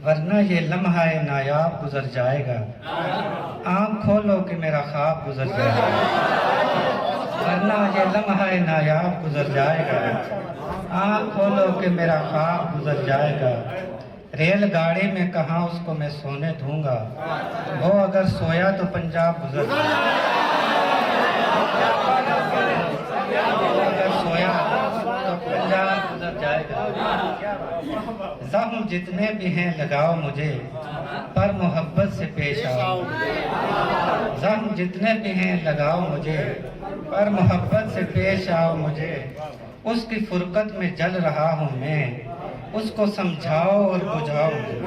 वरना ये लम्हा नायाब गुजर जाएगा। आँख खोलो कि मेरा ख्वाब गुजर जाएगा, वरना ये लम्हा नायाब गुजर जाएगा। आँख खोलो कि मेरा ख्वाब गुजर जाएगा। रेलगाड़ी में कहाँ उसको मैं सोने दूंगा, वो अगर सोया तो पंजाब गुजर जाएगा, अगर सोया तो पंजाब गुजर जाएगा। ज़ख्म जितने भी हैं लगाओ मुझे, पर मोहब्बत से पेश आओ। ज़ख्म जितने भी हैं लगाओ मुझे, पर मोहब्बत से पेश आओ मुझे। उसकी फुरकत में जल रहा हूँ मैं, उसको समझाओ और बुझाओ मुझे।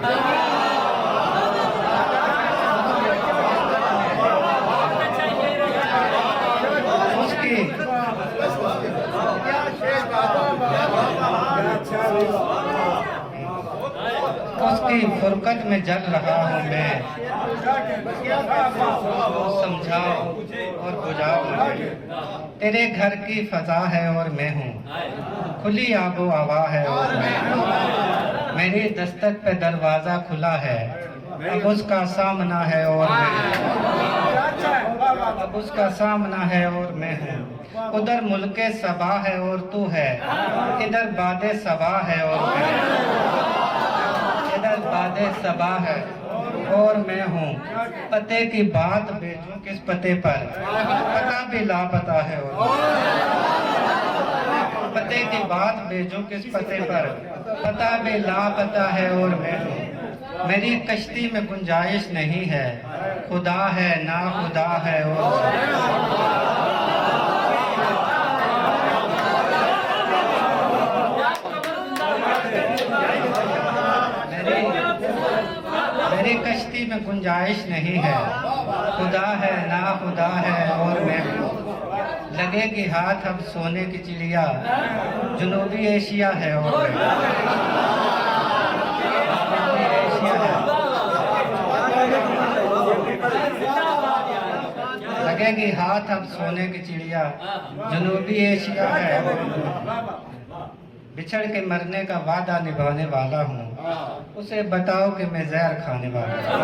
उसकी फुरकत में जल रहा हूँ मैं, समझाओ और बुझाओ मुझे। तेरे घर की फजा है और मैं हूँ, खुली आबो हवा है और मैं हूँ। मेरी दस्तक पे दरवाज़ा खुला है, अब उसका सामना है और मैं हूँ। अब उसका सामना है और मैं हूँ। उधर मुल्के सबा है और तू है, इधर बादे सबा है और मैं हूँ। इधर बादे सबा है और मैं हूँ। पते की बात भेजूं किस पते पर, पता भी लापता है और पते की बात भेजूं किस पते पर, पता भी लापता है और मैं हूँ। मेरी कश्ती में गुंजाइश नहीं है, खुदा है ना खुदा है और मेरी कश्ती में गुंजाइश नहीं है, खुदा है ना खुदा है और मैं हूँ। लगेगी हाथ अब सोने की चिड़िया, जनूबी एशिया है और मैं लगेगी हाथ अब सोने की चिड़िया, जनूबी एशिया है और बिछड़ के मरने का वादा निभाने वाला हूँ, उसे बताओ कि मैं जहर खाने वाला हूँ।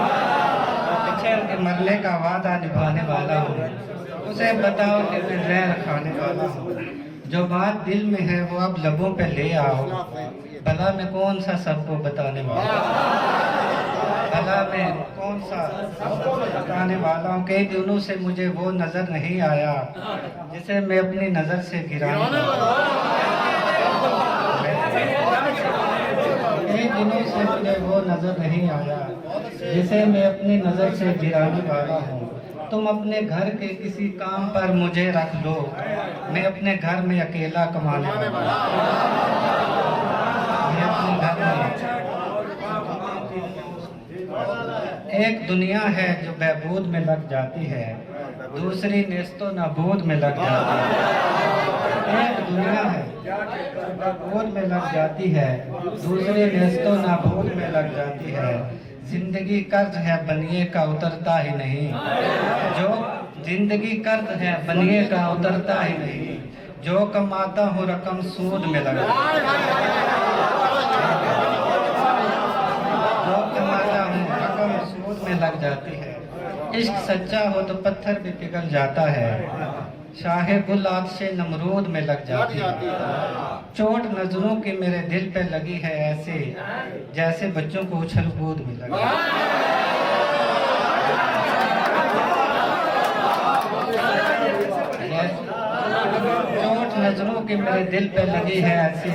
बिछड़ के मरने का वादा निभाने वाला हूँ, उसे बताओ कि मैं जहर खाने वाला हूँ। जो बात दिल में है वो अब लबों पे ले आओ, भला मैं कौन सा सबको बताने वाला हूँ। भला मैं कौन सा सबको बताने वाला हूँ। कई दिनों से मुझे वो नज़र नहीं आया जिसे मैं अपनी नज़र से गिराने वाला हूँ। कई दिनों से मुझे वो नजर नहीं आया जिसे मैं अपनी नजर से गिराने वाला हूँ। तुम अपने घर के किसी काम पर मुझे रख लो, मैं अपने घर में अकेला कमाने वाला हूँ। मैं अपने घर में एक दुनिया है जो बहबूद में लग जाती है, दूसरी नेस्तो नाबूद में लग जाती है। एक दुनिया है बहबूद में लग जाती है, दूसरी नेस्तो नाबूद में लग जाती है। जिंदगी कर्ज है बनिए का उतरता ही नहीं, जो जिंदगी कर्ज है बनिए का उतरता ही नहीं। जो कमाता हूँ रकम सूद में लग जाती है, जो कमाता हूँ रकम सूद में लग जाती है। इश्क सच्चा हो तो पत्थर भी पिघल जाता है, शाहे गुल आतिशे नमरूद में लग जाती है। चोट नजरों की मेरे दिल पे लगी है ऐसे, जैसे बच्चों को उछल कूद में लगी। चोट नजरों की मेरे दिल पे लगी है ऐसे,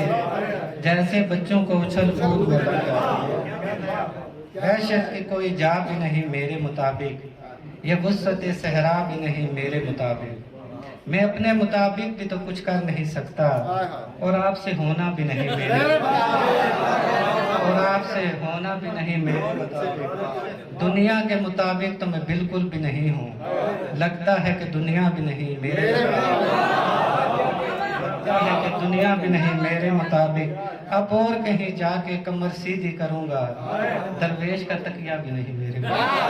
जैसे बच्चों को उछल कूद में लग जाती है। वहशत की कोई जा भी नहीं मेरे मुताबिक, ये वुसअत सहरा भी नहीं मेरे मुताबिक। मैं अपने मुताबिक भी तो कुछ कर नहीं सकता, और आपसे होना भी नहीं मेरे, और आपसे होना भी नहीं मेरे मुताबिक। दुनिया के मुताबिक तो मैं बिल्कुल भी नहीं हूँ, लगता है कि दुनिया भी नहीं मेरे मुताबिक, लगता है कि दुनिया भी नहीं मेरे मुताबिक। अब और कहीं जाके कमर सीधी करूँगा, दरवेश का तकिया भी नहीं मेरे मुताबिक।